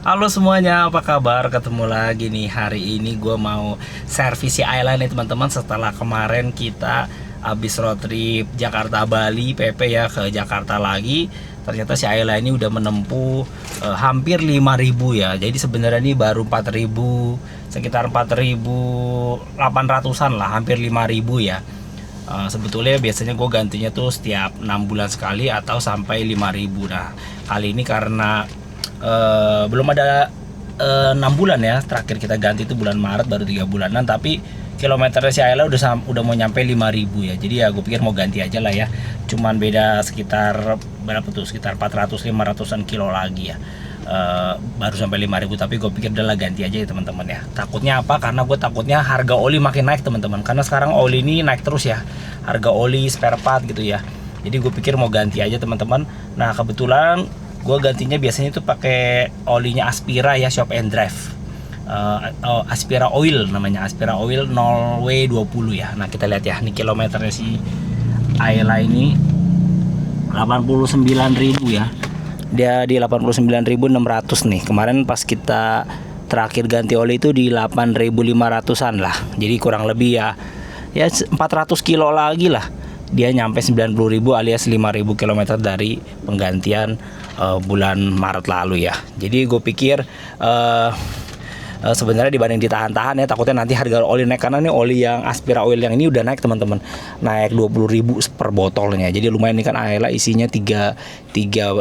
Halo semuanya, apa kabar? Ketemu lagi nih. Hari ini gue mau servis si Ayla nih teman-teman. Setelah kemarin kita habis road trip Jakarta Bali PP ya, ke Jakarta lagi. Ternyata si Ayla ini udah menempuh hampir 5.000 ya. Jadi sebenarnya ini baru 4.000, sekitar 4.800-an lah, hampir 5.000 ya. Sebetulnya biasanya gue gantinya tuh setiap 6 bulan sekali atau sampai 5.000. Nah kali ini karena belum ada 6 bulan ya, terakhir kita ganti itu bulan Maret, baru 3 bulanan, tapi kilometernya si Ayla udah mau nyampe 5.000 ya. Jadi ya gue pikir mau ganti aja lah ya, cuman beda sekitar berapa tuh, sekitar 400-500an kilo lagi ya. Baru sampai 5.000, tapi gue pikir udah lah ganti aja ya teman-teman ya. Takutnya apa? Karena gue takutnya harga oli makin naik teman-teman, karena sekarang oli ini naik terus ya, harga oli spare part gitu ya. Jadi gue pikir mau ganti aja teman-teman. Nah kebetulan gue gantinya biasanya tuh pakai olinya Aspira ya, Shop and Drive. Aspira Oil namanya, Aspira Oil 0W20 ya. Nah kita lihat ya, ini kilometernya si Ayla ini 89.000 ya. Dia di 89.600 nih. Kemarin pas kita terakhir ganti oli itu di 8.500-an lah. Jadi kurang lebih ya 400 kilo lagi lah, dia nyampe 90.000 alias 5.000 km dari penggantian bulan Maret lalu ya. Jadi gue pikir sebenarnya dibanding ditahan-tahan ya, takutnya nanti harga oli naik, karena nih oli yang Aspira Oil yang ini udah naik teman-teman, naik 20.000 per botolnya. Jadi lumayan, ini kan Ayla isinya 3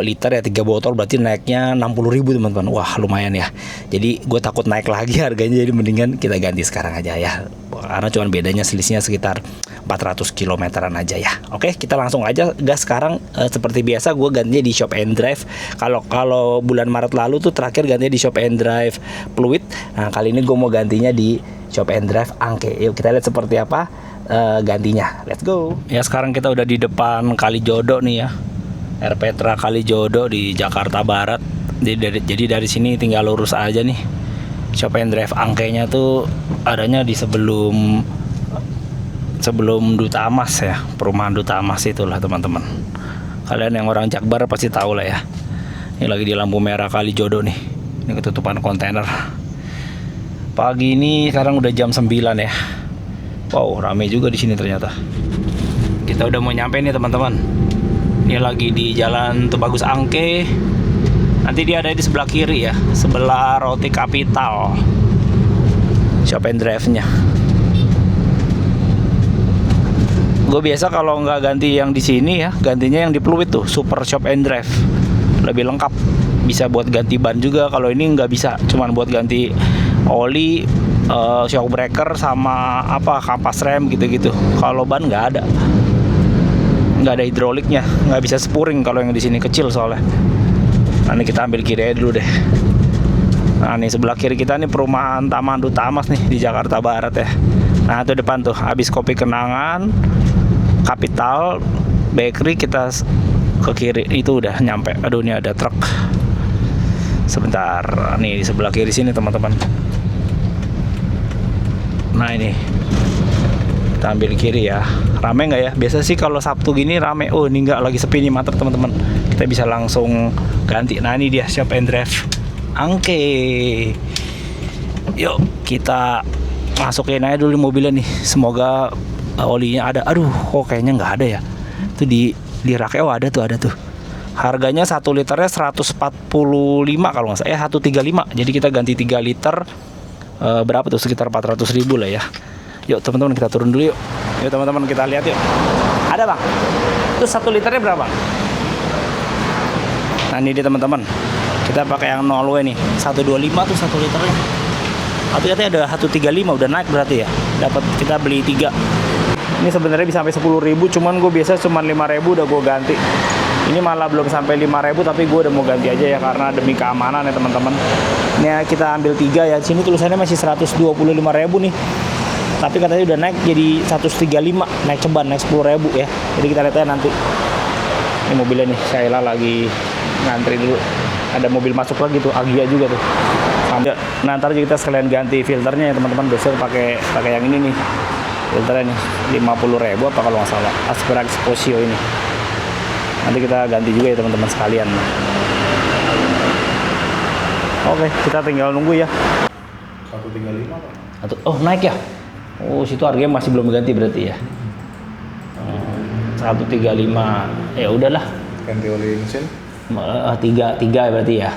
liter ya, 3 botol berarti naiknya 60.000 teman-teman. Wah lumayan ya. Jadi gue takut naik lagi harganya, jadi mendingan kita ganti sekarang aja ya, karena cuman bedanya selisihnya sekitar 400 kilometeran aja ya. Oke, kita langsung aja gas sekarang. Seperti biasa gue gantinya di Shop and Drive. Kalau bulan Maret lalu tuh terakhir gantinya di Shop and Drive Fluid. Nah kali ini gue mau gantinya di Shop and Drive Angke. Yuk kita lihat seperti apa gantinya. Let's go. Ya sekarang kita udah di depan Kalijodo nih ya, Air Petra Kalijodo di Jakarta Barat. Jadi dari sini tinggal lurus aja nih. Shop and Drive Angkenya tuh adanya di sebelum Duta Amas ya, perumahan Duta Amas itulah teman-teman. Kalian yang orang Jakbar pasti tahu lah ya. Ini lagi di lampu merah Kalijodo nih. Ini ketutupan kontainer. Pagi ini sekarang udah jam 9 ya. Wow, rame juga di sini ternyata. Kita udah mau nyampe nih teman-teman. Ini lagi di Jalan Tubagus Angke. Nanti dia ada di sebelah kiri ya, sebelah Roti Kapital. Shop and Drive-nya. Gue biasa kalau nggak ganti yang di sini ya, gantinya yang di Pluit tuh, Super Shop and Drive. Lebih lengkap, bisa buat ganti ban juga. Kalau ini nggak bisa, cuman buat ganti oli, shock breaker sama kampas rem gitu-gitu. Kalau ban nggak ada hidroliknya, nggak bisa spuring kalau yang di sini, kecil soalnya. Nah ini kita ambil kiri aja dulu deh. Nah nih sebelah kiri kita nih perumahan Taman Duta Amas nih di Jakarta Barat ya. Nah itu depan tuh, habis Kopi Kenangan, Kapital, Bakery, kita ke kiri itu udah nyampe. Aduh ini ada truk. Sebentar, nih di sebelah kiri sini teman-teman. Nah ini kita ambil kiri ya. Rame nggak ya? Biasa sih kalau Sabtu gini rame. Oh ini nggak, lagi sepi nih, mantap teman-teman. Kita bisa langsung ganti. Nah ini dia Shop and Drive Angke. Yuk kita masukin aja dulu mobilnya nih. Semoga olinya ada. Aduh kok kayaknya nggak ada ya. Itu di rak. Oh ada tuh. Harganya 1 liternya 145 kalau nggak salah. 135. Jadi kita ganti 3 liter. Berapa tuh, sekitar 400.000 lah ya. Yuk teman-teman kita turun dulu yuk. Yuk teman-teman kita lihat yuk. Ada bang? Itu 1 liternya berapa? Nah ini dia teman-teman. Kita pakai yang 0W nih. 125 tuh 1 liternya. Tapi katanya ada 135, udah naik berarti ya. Dapat, kita beli 3. Ini sebenarnya bisa sampai 10.000, cuman gue biasa cuman 5.000 udah gue ganti. Ini malah belum sampai 5.000 tapi gue udah mau ganti aja ya, karena demi keamanan ya teman-teman. Ini kita ambil 3 ya. Sini tulisannya masih 125.000 nih. Tapi katanya udah naik jadi 135, naik ceban, naik 10.000 ya. Jadi kita lihat aja nanti. Ini mobilnya nih, Syayla lagi ngantri dulu. Ada mobil masuk lagi tuh, Agia juga tuh. Nah ntar kita sekalian ganti filternya ya teman-teman. Besok pakai yang ini nih, filternya nih 50.000 apa kalau nggak salah, Aspira Exposio ini. Nanti kita ganti juga ya teman-teman sekalian. Oke, kita tinggal nunggu ya. 135 Pak. Oh, naik ya? Oh, situ harganya masih belum ganti berarti ya. 135. Ya udahlah. Ganti oli mesin? Tiga berarti ya.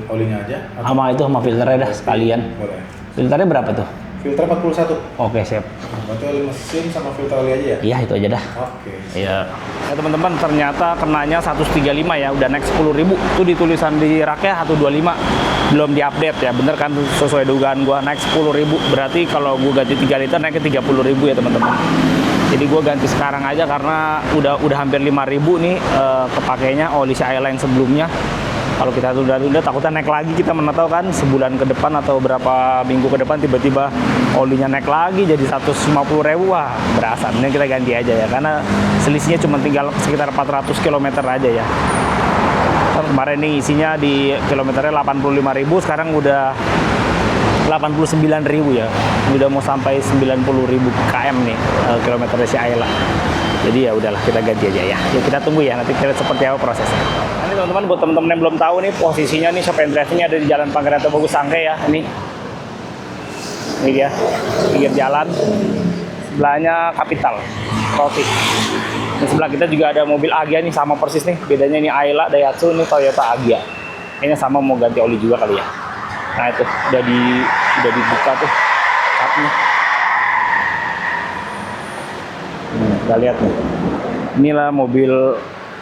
Olinya aja? Sama itu sama filternya dah sekalian. Boleh. Filternya berapa tuh? Filter 41. Oke, siap. Berarti oli mesin sama filter oli aja ya? Iya, itu aja dah. Oke. Iya. Ya teman-teman, ternyata kenanya 135 ya, udah naik 10.000. Itu ditulisan di raknya 125. Belum diupdate ya, bener kan sesuai dugaan gua naik 10.000. Berarti kalau gua ganti 3 liter naik ke 30.000 ya teman-teman. Jadi gua ganti sekarang aja karena udah hampir 5.000 nih kepakainya oli si Ayla yang sebelumnya. Kalau kita tunda-tunda takutnya naik lagi, kita mana tahu kan sebulan ke depan atau berapa minggu ke depan tiba-tiba olinya naik lagi jadi 150.000. Wah, berasa. Mending kita ganti aja ya, karena selisihnya cuma tinggal sekitar 400 km aja ya. Kemarin ini isinya di kilometernya 85.000, sekarang udah 89.000 ya. Udah mau sampai 90.000 km nih kilometernya si Ayla. Jadi ya udahlah, kita ganti aja ya. Yuk kita tunggu ya, nanti kita seperti apa prosesnya. Nah, ini teman-teman, buat teman-teman yang belum tahu nih posisinya nih, shop and drive-nya ada di Jalan Pangeran Bagus Sangke ya. Ini dia, pinggir jalan. Sebelahnya Kapital Roti. Di sebelah kita juga ada mobil Agya nih, sama persis nih. Bedanya ini Ayla Daihatsu, ini Toyota Agya. Kayaknya sama, mau ganti oli juga kali ya. Nah itu udah dibuka tuh kapnya. Kita lihat nih.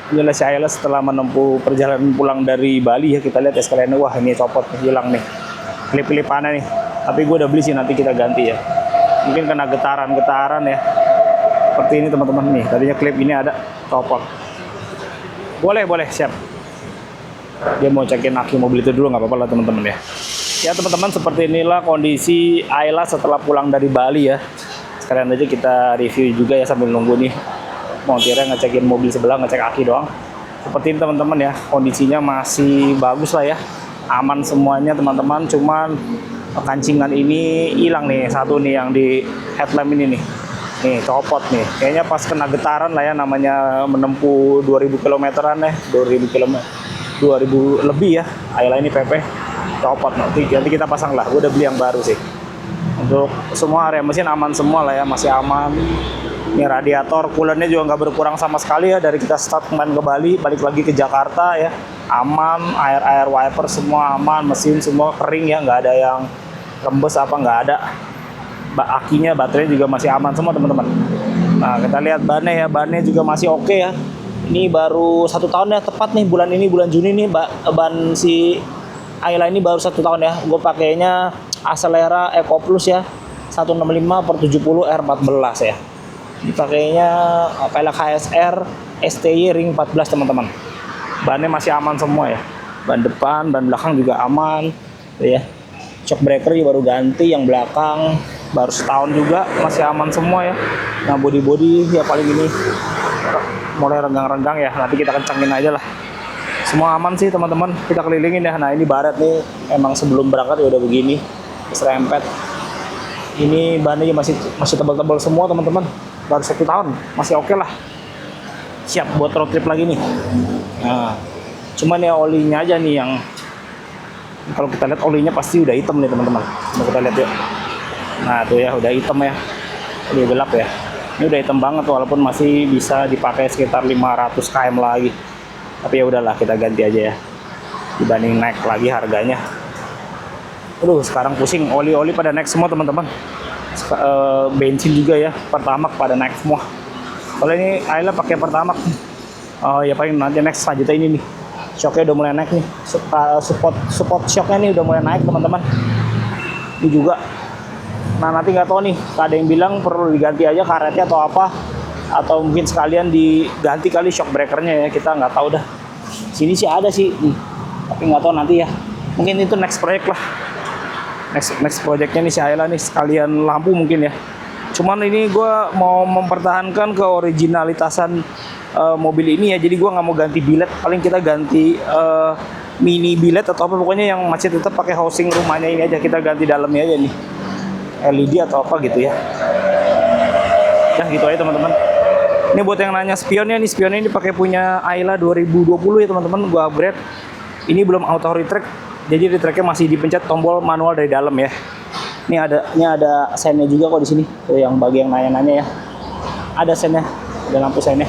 Inilah si Ayla setelah menempuh perjalanan pulang dari Bali ya. Kita lihat ya sekalian, wah ini copot nih, hilang nih. Klip-klipannya nih. Tapi gue udah beli sih, nanti kita ganti ya. Mungkin kena getaran ya. Seperti ini teman-teman nih. Tadinya klip ini ada copot. Boleh, siap. Dia mau cekin aki mobil itu dulu, nggak apa-apa lah teman-teman ya. Ya teman-teman, seperti inilah kondisi Ayla setelah pulang dari Bali ya. Sekalian aja kita review juga ya sambil nunggu nih montirnya ngecekin mobil sebelah, ngecek aki doang. Seperti ini teman-teman ya, kondisinya masih bagus lah ya, aman semuanya teman-teman. Cuman kancingan ini hilang nih, satu nih yang di headlamp ini nih copot nih. Kayaknya pas kena getaran lah ya, namanya menempuh 2000 kilometeran ya, 2000 lebih ya Ayla ini PP copot. Nanti kita pasang lah, gue udah beli yang baru sih. Untuk semua area mesin aman semua lah ya, masih aman. Ini radiator coolernya juga nggak berkurang sama sekali ya, dari kita start kemarin ke Bali balik lagi ke Jakarta ya, aman. Air wiper semua aman, mesin semua kering ya, nggak ada yang rembes apa, nggak ada. Akinya, baterainya juga masih aman semua teman-teman. Nah kita lihat bannya juga masih oke ya. Ini baru 1 tahun ya, tepat nih bulan Juni nih ban si Ayla ini baru 1 tahun ya. Gue pakainya Acelera Eco Plus ya, 165/70 R14 ya. Dipakainya pelek HSR STY ring 14 teman-teman. Bannya masih aman semua ya. Ban depan, ban belakang juga aman ya. Shock breaker juga baru ganti, yang belakang baru setahun juga, masih aman semua ya. Nah body ya paling ini mulai renggang-renggang ya, nanti kita kencangin aja lah. Semua aman sih teman-teman, kita kelilingin ya. Nah ini baret nih, emang sebelum berangkat ya udah begini, serempet. Ini bannya masih tebal-tebal semua teman-teman, baru 1 tahun, masih oke lah. Siap buat road trip lagi nih. Nah, cuman ya olinya aja nih yang, kalau kita lihat olinya pasti udah hitam nih teman-teman. Coba kita lihat yuk. Nah tuh ya, udah hitam ya, udah gelap ya. Ini udah hitam banget walaupun masih bisa dipakai sekitar 500 km lagi. Tapi ya udahlah, kita ganti aja ya, dibanding naik lagi harganya. Aduh, sekarang pusing, oli pada naik semua teman-teman. Bensin juga ya, Pertamax pada naik semua. Kalau ini Ayla pakai Pertamax. Oh ya, paling nanti next selanjutnya ini nih, shocknya udah mulai naik nih. Support shocknya nih udah mulai naik teman-teman. Ini juga. Nah nanti nggak tahu nih, ada yang bilang perlu diganti aja karetnya atau apa, atau mungkin sekalian diganti kali shock breakernya ya, kita nggak tahu dah. Sini sih ada sih, tapi nggak tahu nanti ya. Mungkin itu next project lah. Next projectnya nih si Ayla nih, sekalian lampu mungkin ya. Cuman ini gue mau mempertahankan keoriginalitasan mobil ini ya, jadi gue nggak mau ganti bilet. Paling kita ganti mini bilet atau apa, pokoknya yang masih tetap pakai housing rumahnya ini aja, kita ganti dalamnya aja nih, LED atau apa gitu ya. Nah gitu aja teman-teman. Ini buat yang nanya spionnya ini pakai punya Ayla 2020 ya teman-teman, gua upgrade. Ini belum auto retract, Jadi retracknya masih dipencet tombol manual dari dalam ya. Ini ada sennya juga kok di sini. Tuh yang bagi yang nanya-nanya ya. Ada sennya, ada lampu sennya.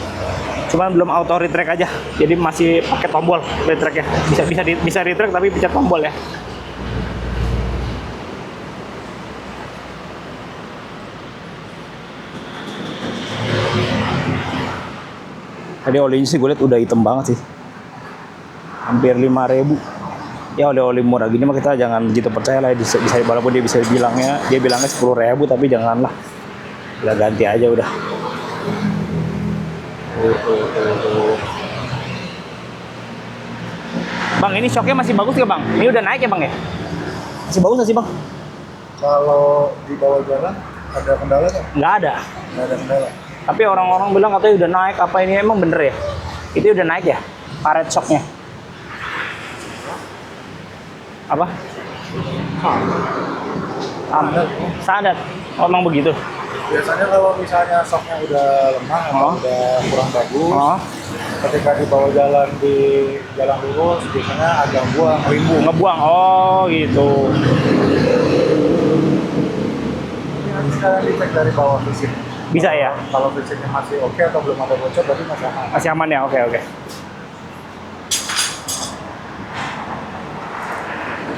Cuman belum auto retrack aja. Jadi masih pakai tombol retracknya. Bisa retrack tapi pencet tombol ya. Tadi olinya sih gue liat udah hitam banget sih. Hampir 5.000. Ya oli murah gini mah kita jangan begitu percaya lah, bisa walaupun dia bilangnya 10.000 tapi janganlah, udah ganti aja udah. Bang, ini shocknya masih bagus nggak bang? Ini udah naik ya bang ya? Masih bagus nggak sih bang? Kalau di bawah jalan ada kendala nggak? Nggak ada. Nggak ada kendala. Tapi orang-orang bilang katanya udah naik, apa ini emang bener ya? Itu udah naik ya? Karet shocknya? Apa? Standar. Oh, emang begitu. Biasanya kalau misalnya shocknya udah lemah atau udah kurang bagus, ketika di bawah jalan di jalan lurus biasanya agak buang rimbu. Ngebuang. Oh gitu. Ini harus sekalian dicek dari bawah fisik. Bisa ya? Kalau fisiknya masih oke atau belum ada bocor berarti masih aman. Masih aman ya? Oke.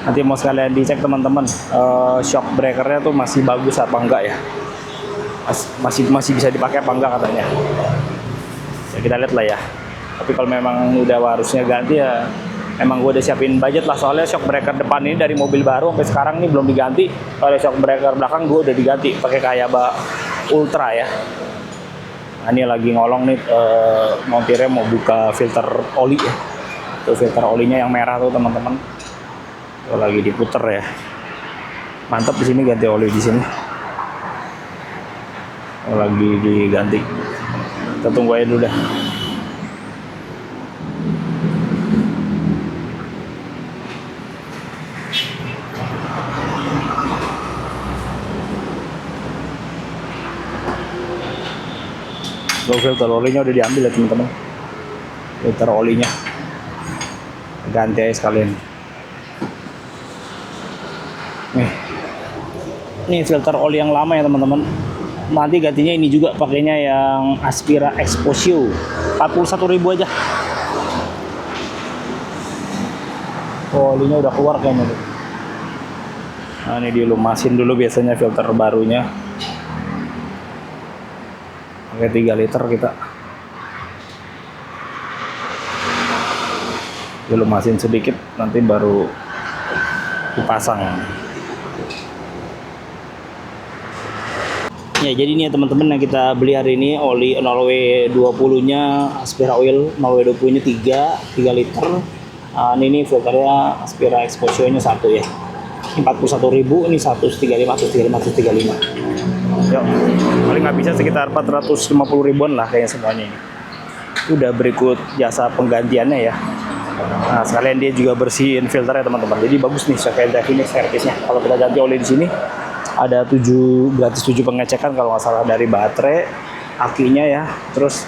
Nanti mau sekalian dicek teman-teman, shock breakernya tuh masih bagus apa enggak ya? Masih bisa dipakai apa enggak katanya? Ya kita lihat lah ya. Tapi kalau memang udah harusnya ganti ya, emang gue udah siapin budget lah, soalnya shock breaker depan ini dari mobil baru sampai sekarang ini belum diganti. Kalau shock breaker belakang gue udah diganti pakai kayak Ultra ya. Nah, ini lagi ngolong nih, montirnya mau buka filter oli ya. Tuh filter olinya yang merah tuh teman-teman. Lagi diputer ya, mantap di sini ganti oli di sini. Lagi diganti, kita tunggu aja dulu dah. Filter olinya udah diambil ya teman-teman, filter olinya ganti aja sekalian. Nih filter oli yang lama ya teman-teman. Nanti gantinya ini juga, pakainya yang Aspira Exposio 41.000 aja. Oh, olinya udah keluar kayaknya tuh. Nah, ini dilumasin dulu biasanya filter barunya. Pakai 3 liter kita. Dilumasin sedikit, nanti baru dipasang. Ya, jadi ini ya teman-teman yang kita beli hari ini, oli 0W20-nya Aspira Oil 0W20-nya 3 liter. Ini filternya Aspira Exposio-nya 1 ya. Ini 41.000, ini 135. Yuk, paling nggak bisa sekitar 450 ribuan lah kayaknya semuanya ini. Udah berikut jasa penggantiannya ya. Nah, sekalian dia juga bersihin filternya teman-teman. Jadi bagus nih sekalian ini servisnya. Kalau kita ganti oli di sini ada gratis 7 pengecekan kalau nggak salah, dari baterai, akinya ya, terus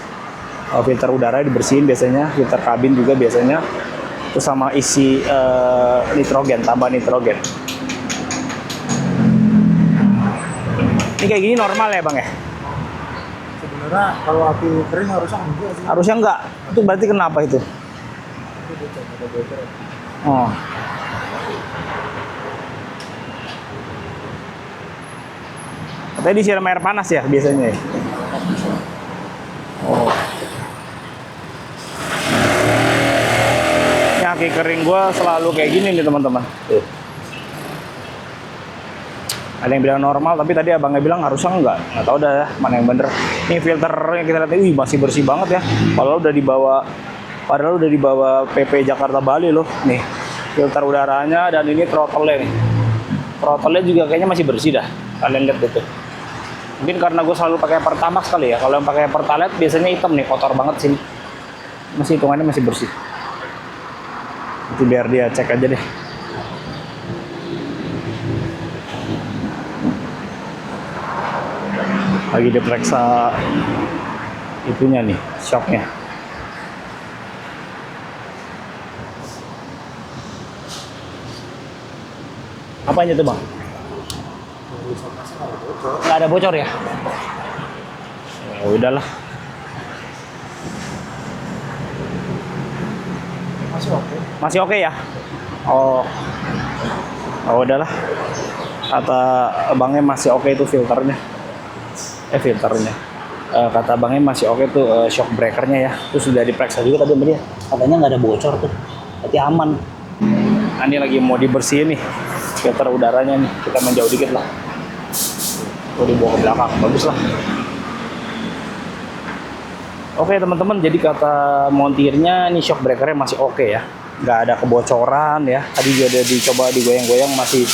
filter udara dibersihin biasanya, filter kabin juga biasanya, terus sama isi nitrogen, tambah nitrogen. Ini kayak gini normal ya bang ya? Sebenarnya kalau api kering harusnya enggak sih. Harusnya enggak. Itu berarti kenapa itu? Oh. Katanya disiram air panas ya biasanya ya? Oh. Ini aki kering gua selalu kayak gini nih teman-teman. Ada yang bilang normal, tapi tadi abangnya bilang harusnya enggak. Nggak tahu dah mana yang bener. Ini filter yang kita lihat, masih bersih banget ya. Padahal udah dibawa PP Jakarta Bali loh. Nih filter udaranya, dan ini throttle-nya nih. Throttle-nya juga kayaknya masih bersih dah. Kalian lihat itu. Mungkin karena gue selalu pakai Pertamax kali ya. Kalau yang pakai Pertalite biasanya hitam nih, kotor banget sini. Masih hitungannya masih bersih. Itu biar dia cek aja deh. Lagi diperiksa itunya nih, shocknya. Apanya tuh bang? Nggak ada bocor ya? Ya udahlah. Masih oke ya? Oh, udahlah. Kata abangnya masih oke itu filternya. Filternya. Kata abangnya masih oke tuh shock breakernya ya. Terus sudah diperiksa juga tadi sama dia. Katanya nggak ada bocor tuh. Berarti aman. Nah, ini lagi mau dibersihin nih filter udaranya nih. Kita menjauh dikit lah. Dibawa ke belakang, bagus lah. Oke teman-teman, jadi kata montirnya ini shock breakernya masih oke ya, nggak ada kebocoran ya. Tadi juga ada dicoba digoyang-goyang, masih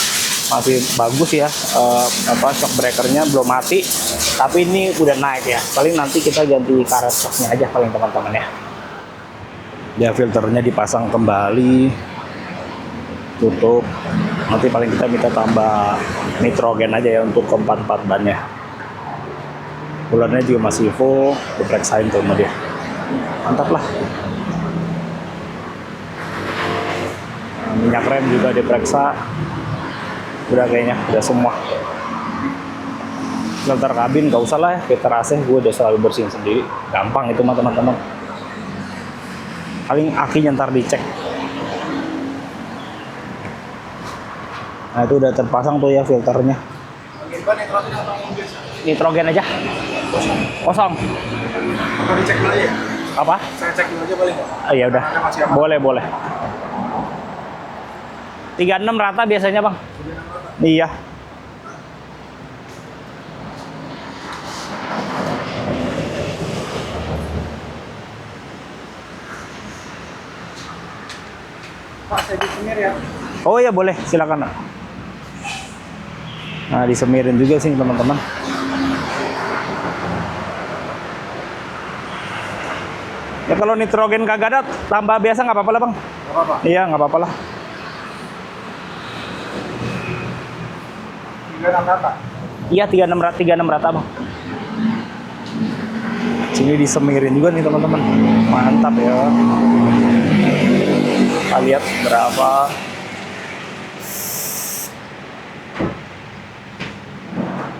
bagus ya. Shock breakernya belum mati, tapi ini udah naik ya. Paling nanti kita ganti karet shocknya aja paling teman-teman ya. Ya filternya dipasang kembali, tutup. Nanti paling kita minta tambah nitrogen aja ya untuk keempat bannya. Bulannya juga masih full, diperiksain tuh sama dia. Mantap lah. Nah, minyak rem juga diperiksa. Udah kayaknya, udah semua. Filter kabin gak usah lah ya, filter AC gue udah selalu bersihin sendiri. Gampang itu mah teman-teman. Paling akinya ntar dicek. Nah itu udah terpasang tuh ya filternya. Nitrogen aja. Kosong. Mau dicek dulu ya? Apa? Saya cek dulu aja boleh nggak? Ya udah. Boleh. 36 rata biasanya bang. Iya. Pak, saya disemir ya. Oh ya boleh, silakan. Nah disemirin juga sih teman-teman. Ya kalau nitrogen kagak ada, tambah biasa nggak apa-apa lah bang. Nggak apa-apa. Iya nggak apa-apa lah. 36 rata. Iya 36 rata bang. Sini disemirin juga nih teman-teman. Mantap ya. Kita lihat berapa.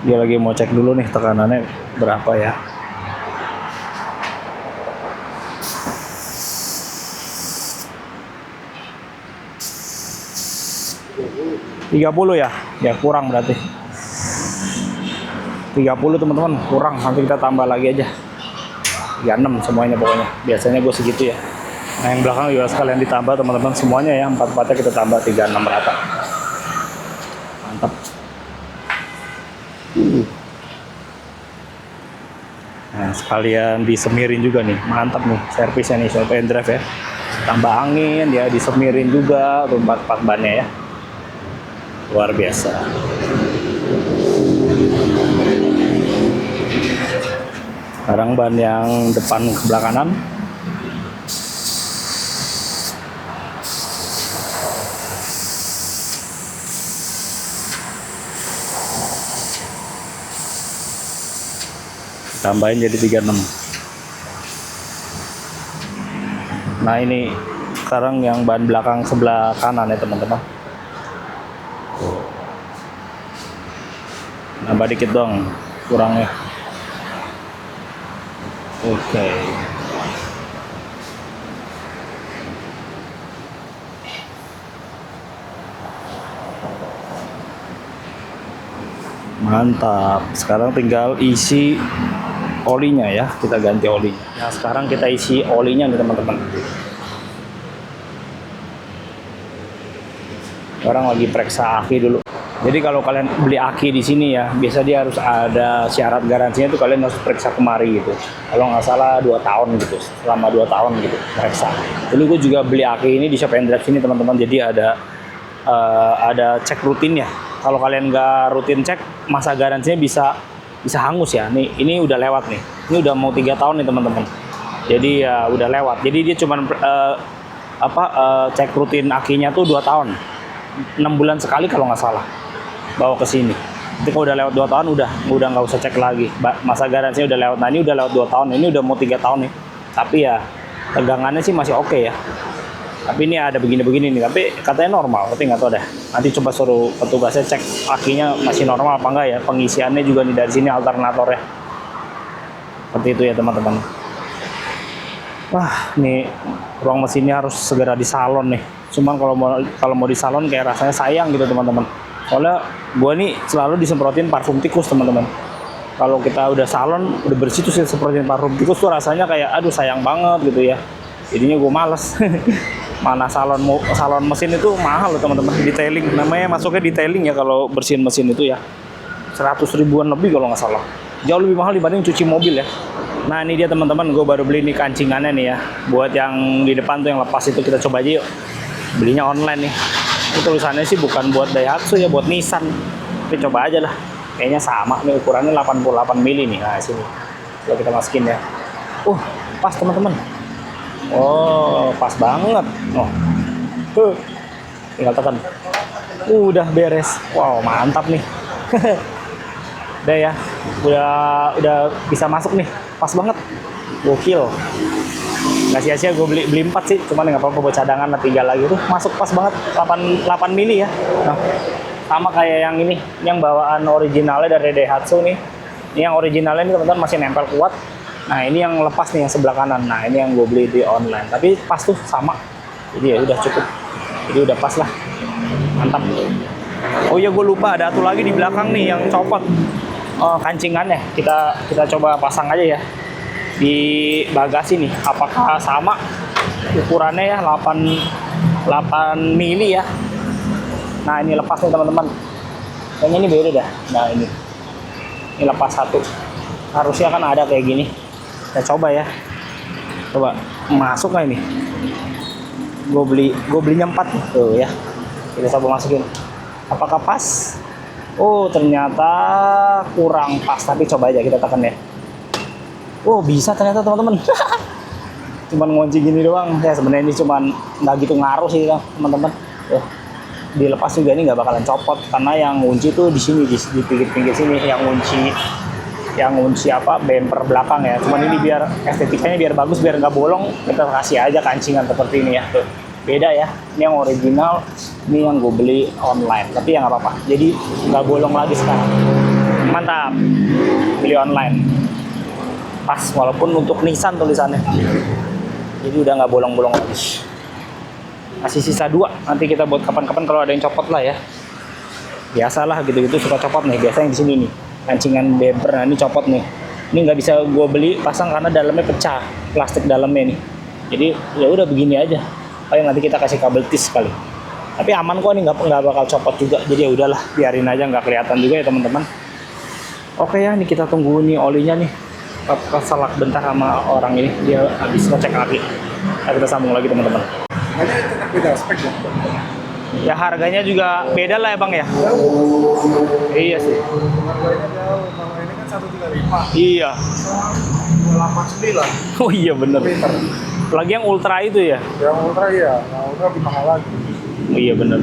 Dia lagi mau cek dulu nih tekanannya berapa ya. 30 ya? Ya kurang berarti. 30 teman-teman, kurang. Nanti kita tambah lagi aja. 36 semuanya pokoknya. Biasanya gue segitu ya. Nah yang belakang juga sekalian ditambah teman-teman semuanya ya. 4-4-nya kita tambah 36 rata. Mantap. Nah sekalian disemirin juga nih. Mantap nih servisnya nih Shop and Drive ya. Tambah angin ya, disemirin juga. 4-4 bannya ya. Luar biasa. Sekarang ban yang depan ke sebelah kanan. Tambahin jadi 36. Nah ini sekarang yang ban belakang sebelah kanan ya teman-teman. Nambah dikit dong kurangnya. Oke. Mantap. Sekarang tinggal isi olinya ya. Kita ganti oli. Nah, sekarang kita isi olinya nih teman-teman. Sekarang lagi periksa aki dulu. Jadi kalau kalian beli aki di sini ya, biasa dia harus ada syarat garansinya tuh kalian harus periksa kemari gitu. Kalau nggak salah 2 tahun gitu, selama 2 tahun gitu periksa. Dulu gue juga beli aki ini di Shop and Drive sini teman-teman. Jadi ada cek rutinnya. Kalau kalian nggak rutin cek, masa garansinya bisa hangus ya. Nih ini udah lewat nih. Ini udah mau 3 tahun nih teman-teman. Jadi ya udah lewat. Jadi dia cuman cek rutin akinya tuh 2 tahun. 6 bulan sekali kalau nggak salah. Bawa ke sini. Nanti kalau udah lewat 2 tahun udah nggak usah cek lagi. Masa garansinya udah lewat. Nah ini udah lewat 2 tahun. Ini udah mau 3 tahun nih. Tapi ya tegangannya sih masih oke ya. Tapi ini ada begini-begini nih, tapi katanya normal, tapi nggak tahu dah. Nanti coba suruh petugasnya cek akinya masih normal apa enggak ya. Pengisiannya juga nih dari sini alternatornya. Seperti itu ya teman-teman. Wah, nih ruang mesinnya harus segera disalon nih. Cuman kalau mau disalon kayak rasanya sayang gitu teman-teman. Soalnya gue nih selalu disemprotin parfum tikus teman-teman. Kalau kita udah salon, udah bersih tuh semprotin parfum tikus tuh rasanya kayak aduh sayang banget gitu ya. Jadinya gue males. Mana salon mesin itu mahal loh teman-teman, detailing namanya, masuknya detailing ya kalau bersihin mesin itu ya. 100 ribuan lebih kalau nggak salah, jauh lebih mahal dibanding cuci mobil ya. Nah ini dia teman-teman, gue baru beli nih kancingannya nih ya, buat yang di depan tuh yang lepas itu. Kita coba aja yuk, belinya online nih. Ini tulisannya sih bukan buat Daihatsu ya, buat Nissan. Tapi coba aja lah, kayaknya sama nih, ukurannya 88 mili nih. Nah sini coba kita masukin ya. Pas teman-teman. Oh, pas banget. Oh. Tinggal tekan. Udah beres. Wow, mantap nih. Udah ya. Udah bisa masuk nih. Pas banget. Gokil. Nggak sia-sia gue beli 4 sih, cuman nggak apa-apa buat cadangan lah, 3 lagi tuh. Masuk pas banget 8 mili ya. Nah, sama kayak yang ini, yang bawaan originalnya dari Daihatsu nih. Ini yang originalnya ini teman-teman masih nempel kuat. Nah ini yang lepas nih yang sebelah kanan. Nah ini yang gue beli di online. Tapi pas tuh sama. Jadi ya udah cukup. Jadi udah pas lah. Mantap. Oh iya gue lupa ada satu lagi di belakang nih yang copot. Kancingannya. Kita coba pasang aja ya. Di bagasi nih. Apakah sama ukurannya ya 8 mili ya. Nah ini lepas nih teman-teman. Kayaknya ini beda dah. Nah ini lepas satu. Harusnya kan ada kayak gini. Kita coba ya. Coba masuk nggak ini? Gue belinya 4 nih. Tuh ya. Kita coba masukin. Apakah pas? Oh ternyata kurang pas. Tapi coba aja kita tekan ya. Oh bisa ternyata teman-teman. Cuman ngunci gini doang. Ya sebenarnya ini cuman nggak gitu ngaruh sih teman-teman. Dilepas juga ini nggak bakalan copot karena yang ngunci tuh di sini di pinggir-pinggir sini yang ngunci apa bumper belakang ya. Cuman ini biar estetikanya biar bagus, biar nggak bolong, kita kasih aja kancingan seperti ini ya. Tuh beda ya, ini yang original, ini yang gue beli online, tapi ya nggak apa-apa, jadi nggak bolong lagi sekarang. Mantap, beli online pas, walaupun untuk Nissan tulisannya, jadi udah nggak bolong-bolong lagi. Masih sisa 2, nanti kita buat kapan-kapan kalau ada yang copot lah ya. Biasalah gitu-gitu suka copot nih, biasanya di sini nih kancingan bumper. Nah ini copot nih, ini nggak bisa gue beli pasang karena dalamnya pecah, plastik dalamnya nih. Jadi ya udah begini aja, paling nanti kita kasih kabel tis kali. Tapi aman kok, ini nggak bakal copot juga, jadi ya udahlah biarin aja, nggak kelihatan juga ya teman-teman. Oke ya, nih kita tunggu nih olinya nih, keselak bentar sama orang ini, dia habis ngecek lagi. Nah, kita sambung lagi teman-teman. Ini tetap beda spek ya? Ya harganya juga beda lah ya bang ya. Iya sih. Harganya jauh, kalau ini kan 135. Iya. 289. Oh iya bener. Liter. Apalagi yang ultra itu ya. Yang ultra iya, yang ultra lebih mahal lagi. Oh iya bener.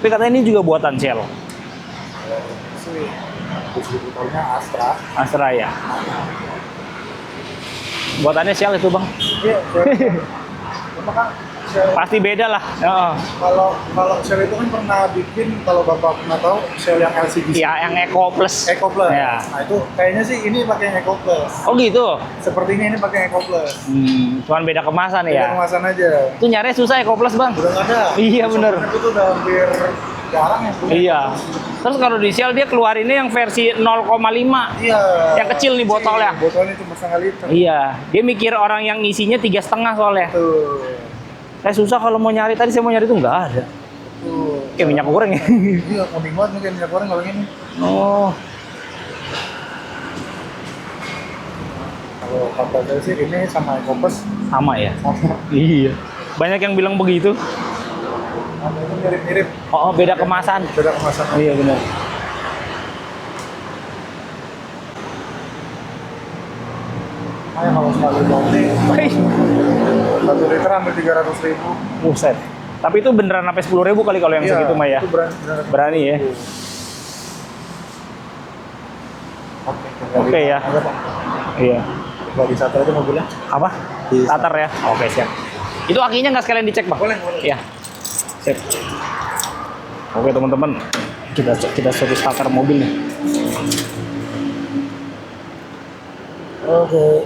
Tapi katanya ini juga buatan Shell. Sih, distributornya Astra. Astra ya. Buatannya Shell itu bang. Iya. Cuma kan Shell, Pasti beda lah. kalau Shell itu kan pernah bikin, kalau bapak pernah tahu Shell yang LCD. Ya yang Eco Plus. Eco Plus. Ya. Nah itu kayaknya sih ini pakai yang Eco Plus. Oh gitu. Sepertinya ini pakai Eco Plus. Cuman beda kemasan Beda ya. kemasan aja. Itu nyarinya susah Eco Plus bang. Udah nggak ada. Iya, bener. Itu tuh udah hampir jarang yang punya. Iya. Terus kalau di Shell dia keluarinnya yang versi 0,5. Iya. Yang kecil nih botolnya. Botolnya cuma 0,5 liter. Iya. Dia mikir orang yang ngisinya 3,5 soalnya. Tuh. Saya susah kalau mau nyari, tadi saya mau nyari tuh nggak ada. Tuh. Kayak minyak goreng ya. Iya, kuning banget nih kayak minyak goreng kalau ini. Oh. Kalau kata saya sih ini sama Eco Plus Sama ya? sama. Iya. Banyak yang bilang begitu. Itu mirip-mirip. Oh, beda kemasan. Beda kemasan. Oh, iya benar. Makanya kalau sekali beli 1 liter hampir 300.000. Buset. Tapi itu beneran sampai 10.000 kali kalau yang segitu mah ya. Itu Berani ya. Oke, Oke ya. Ada, Pak. Iya. Nggak di satu aja mobilnya. Apa? Di starter ya. Oke, siap. Itu akinya nggak sekalian dicek, Bang? Boleh, boleh. Iya. Sip. Oke, teman-teman. Kita suruh starter mobil nih. Oke.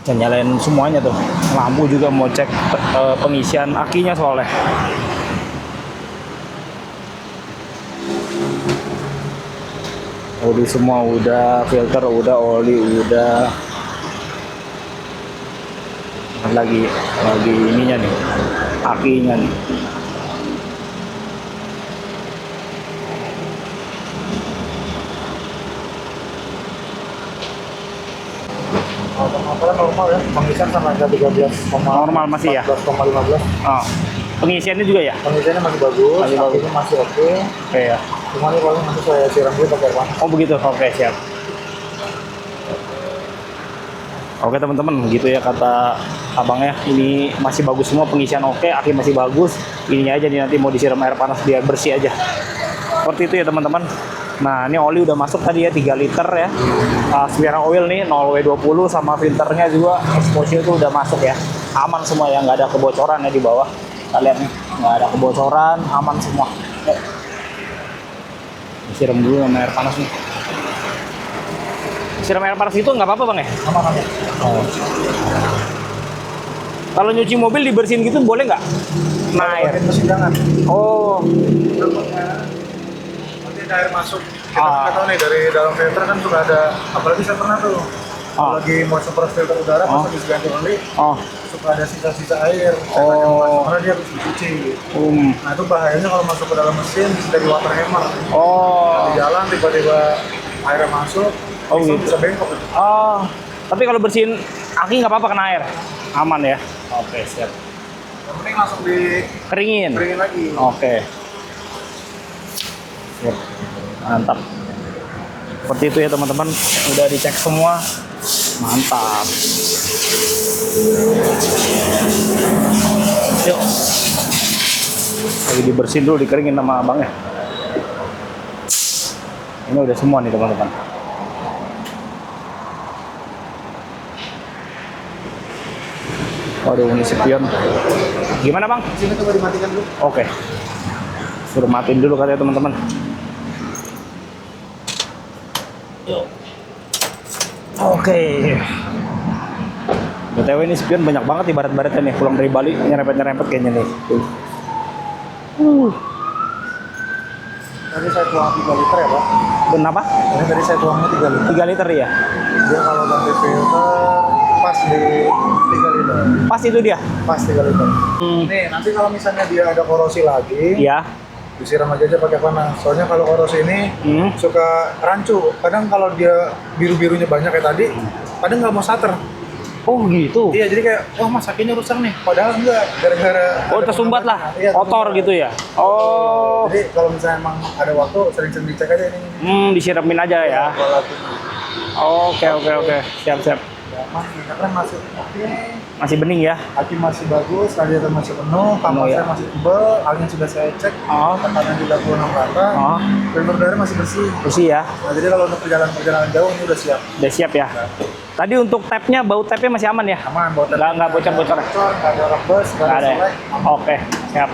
Dan nyalain semuanya tuh. Lampu juga mau cek pengisian akinya soalnya. Oli semua udah, filter udah, oli udah. Lagi ininya nih, akinya nih. Apa normal ya, pengisian sama aja 13, Normal masih ya? 14,15. Oh. Pengisiannya juga ya? Pengisiannya masih bagus, Masih bagus. akinya masih oke. Oke ya. Cuma ini paling nanti saya siram dulu pakai air panas. Oh begitu, oke siap. Oke teman-teman, gitu ya kata abangnya. Ini masih bagus semua, pengisian oke, aki masih bagus. Ininya aja nih nanti mau disiram air panas biar bersih aja. Seperti itu ya teman-teman. Nah ini oli udah masuk tadi ya 3 liter ya. Spira oil nih 0W20 sama filternya juga exposure itu udah masuk ya. Aman semua ya, nggak ada kebocoran ya di bawah. Kalian nih, nggak ada kebocoran, aman semua. Disiram dulu sama air panas nih. Siram air panas itu nggak apa-apa bang ya? Aman ya. Oh. Kalau nyuci mobil dibersihin gitu boleh nggak? Nah air. Mesin jangan. Oh. Nanti ada air masuk. Kita nggak tahu nih dari dalam filter kan suka ada, apalagi saya pernah tuh. Kalau lagi mau semprot filter udara pas habis ganti oli, suka ada sisa-sisa air. Karena dia harus dicuci. Nah itu bahayanya kalau masuk ke dalam mesin dari water hammer. Di jalan tiba-tiba airnya masuk. Gitu. Bisa bengkok. Tapi kalau bersihin aki nggak apa-apa kena air, aman ya. Oke siap. Yang penting langsung Keringin lagi. Oke. Siap. Mantap. Seperti itu ya teman-teman. Udah dicek semua. Mantap. Yuk. Lagi dibersihin dulu, dikeringin sama abangnya. Ini udah semua nih teman-teman. Waduh, ini spion. Gimana bang? Sini coba dimatikan dulu. Oke. Suruh matiin dulu katanya teman-teman. Yuk. Oke. BTW ini spion banyak banget ibarat-ibaratnya nih. Pulang dari Bali nyerempet-nyerempet kayaknya nih. Tadi saya tuang 3 liter ya Pak. Kenapa? Ini tadi saya tuangnya 3 liter. 3 liter ya? Dia kalau ganti filter pas di 3 liter. Pas itu dia? Pas 3 liter. Nih nanti kalau misalnya dia ada korosi lagi, Iya. disiram aja pakai panas. Soalnya kalau korosi ini suka rancu. Kadang kalau dia biru-birunya banyak kayak tadi, kadang nggak mau starter. Oh gitu? Iya, jadi kayak, wah mas akinya rusak nih. Padahal enggak, gara-gara Tersumbat lah, iya, kotor tersumbat. gitu ya? Oh. Jadi kalau misalnya emang ada waktu, sering-sering dicek aja ini. Disiramin aja ya? Oke. Siap. Ya, karena masih oke. Masih bening ya? Aki masih bagus, radiator masih penuh, kamarnya masih tebal, angin sudah saya cek, tekanan di 36 rata, filter udara masih bersih. Bersih ya? Nah, jadi kalau untuk perjalanan jauh ini udah siap. Udah siap ya? Tadi untuk tapnya, bau tapnya masih aman ya? Aman, buat Nggak bocor-bocor? Nggak ada rembes, nggak ada ya? selek. Oke, siap.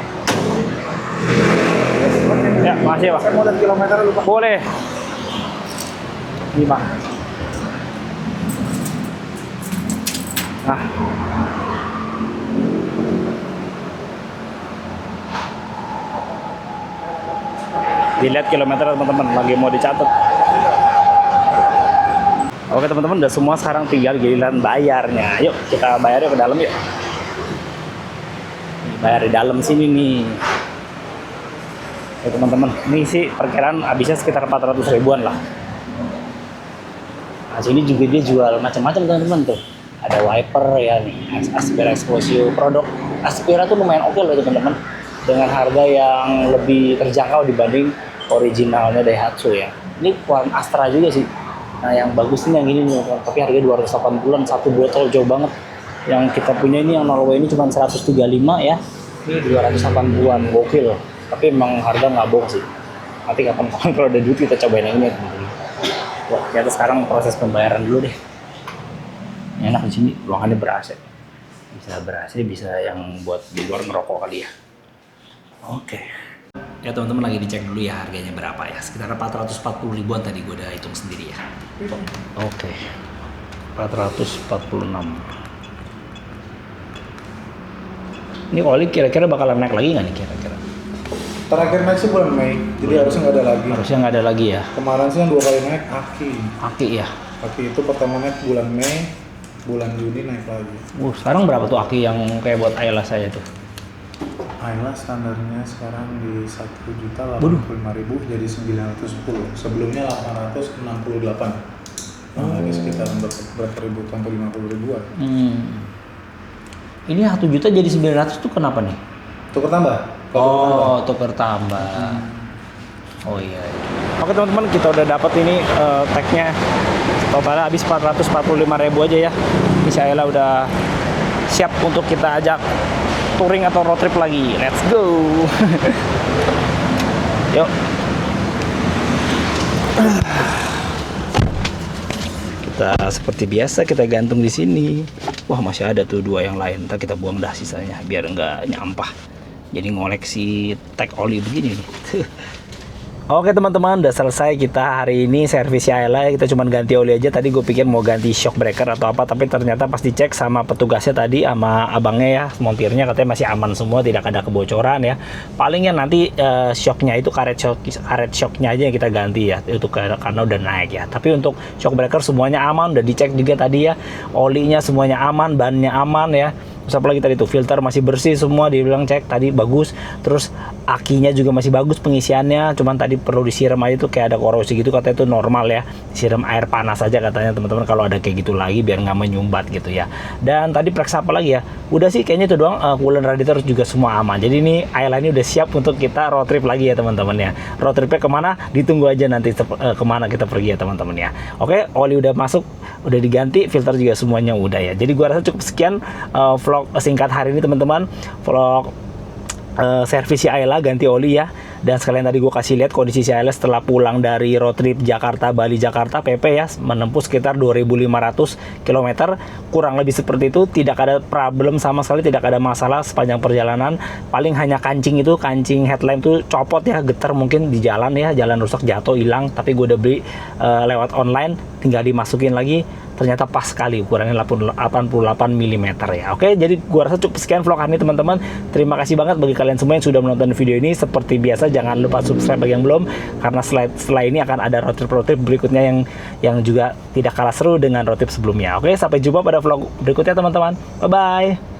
Ya, makasih Pak. Saya mau lihat kilometer dulu Pak. Boleh. Ini Pak. Nah. Dilihat kilometer teman-teman, lagi mau dicatat. Oke teman-teman, udah semua, sekarang tinggal giliran bayarnya. Yuk kita bayar yuk ke dalam yuk. Bayar di dalam sini nih. Oke teman-teman, ini sih perkiraan habisnya sekitar 400 ribuan lah. Nah sini juga dia jual macam-macam teman-teman tuh. Ada wiper ya nih, Aspera Exposure. Produk Aspera tuh lumayan oke loh teman-teman, dengan harga yang lebih terjangkau dibanding originalnya Daihatsu ya. Ini warna Astra juga sih. Nah yang bagus ini yang ini nih, tapi harganya 280-an, satu botol jauh banget. Yang kita punya ini yang Norway ini cuma 135 ya. Ini 280-an, gokil. Tapi emang harga nggak bohong sih. Nanti kapan-kapan kalau ada duit kita cobain yang ini teman-teman. Wah, kita sekarang proses pembayaran dulu deh. Enak di sini, ruangannya ber-AC. Bisa ber-AC, bisa yang buat di luar ngerokok kali ya. Oke. Ya teman-teman, lagi dicek dulu ya harganya berapa ya. Sekitar 440 ribuan tadi gue udah hitung sendiri ya. Oke. 446. Ini oli kira-kira bakalan naik lagi nggak nih kira-kira? Terakhir naik sih bulan Mei, jadi harusnya nggak ada lagi. Harusnya nggak ada lagi ya. Kemarin sih yang 2 kali naik Aki. Aki ya. Aki itu pertama naik bulan Mei, bulan Juni naik lagi. Sekarang berapa tuh aki yang kayak buat Ayla saya tuh? Ayla standarnya sekarang di 1.085.000 jadi 910. Sebelumnya 868. Lagi sekitar berapa ribu, sampai 50 ribuan. Ini 1 juta jadi 900 tuh kenapa nih? Tuker tambah. Tuker tambah. Oh iya. Oke teman-teman, kita udah dapat ini tagnya. Totalnya habis 445.000 aja ya. Ini si Ayla udah siap untuk kita ajak touring atau road trip lagi. Let's go. Yuk. Kita seperti biasa kita gantung di sini. Wah, masih ada tuh 2 yang lain. Ntar kita buang dah sisanya biar nggak nyampah. Jadi ngoleksi tag oli begini nih. Oke teman-teman, udah selesai kita hari ini servis Ayla. Kita cuma ganti oli aja. Tadi gue pikir mau ganti shock breaker atau apa, tapi ternyata pas dicek sama petugasnya tadi sama abangnya ya, montirnya katanya masih aman semua, tidak ada kebocoran ya. Palingnya nanti shocknya itu karet shocknya aja yang kita ganti ya, itu karena udah naik ya. Tapi untuk shock breaker semuanya aman, udah dicek juga tadi ya. Olinya semuanya aman, bannya aman ya. Terus apa lagi tadi tuh, filter masih bersih semua, dibilang cek tadi bagus. Terus akinya juga masih bagus pengisiannya, cuman tadi perlu disiram aja tuh kayak ada korosi gitu, katanya itu normal ya, disiram air panas aja katanya teman-teman kalau ada kayak gitu lagi biar nggak menyumbat gitu ya. Dan tadi periksa apa lagi ya, udah sih kayaknya itu doang. Coolant radiator juga semua aman. Jadi ini Ayla ini udah siap untuk kita road trip lagi ya teman-teman ya. Road tripnya kemana ditunggu aja nanti kemana kita pergi ya teman-teman ya. Oke, oli udah masuk, udah diganti, filter juga semuanya udah ya. Jadi gua rasa cukup sekian vlog singkat hari ini teman-teman, vlog servis si Ayla ganti oli ya. Dan sekalian tadi gue kasih lihat kondisi si Ayla setelah pulang dari road trip Jakarta Bali Jakarta PP ya, menempuh sekitar 2.500 km, kurang lebih seperti itu. Tidak ada problem sama sekali, tidak ada masalah sepanjang perjalanan. Paling hanya kancing headlamp itu copot ya, getar mungkin di jalan ya, jalan rusak, jatuh, hilang. Tapi gue udah beli lewat online, tinggal dimasukin lagi. Ternyata pas sekali ukurannya 88 mm ya. Oke, jadi gua rasa cukup sekian vlog hari ini teman-teman. Terima kasih banget bagi kalian semua yang sudah menonton video ini. Seperti biasa jangan lupa subscribe bagi yang belum, karena setelah ini akan ada road trip berikutnya yang juga tidak kalah seru dengan road trip sebelumnya. Oke, sampai jumpa pada vlog berikutnya teman-teman. Bye bye.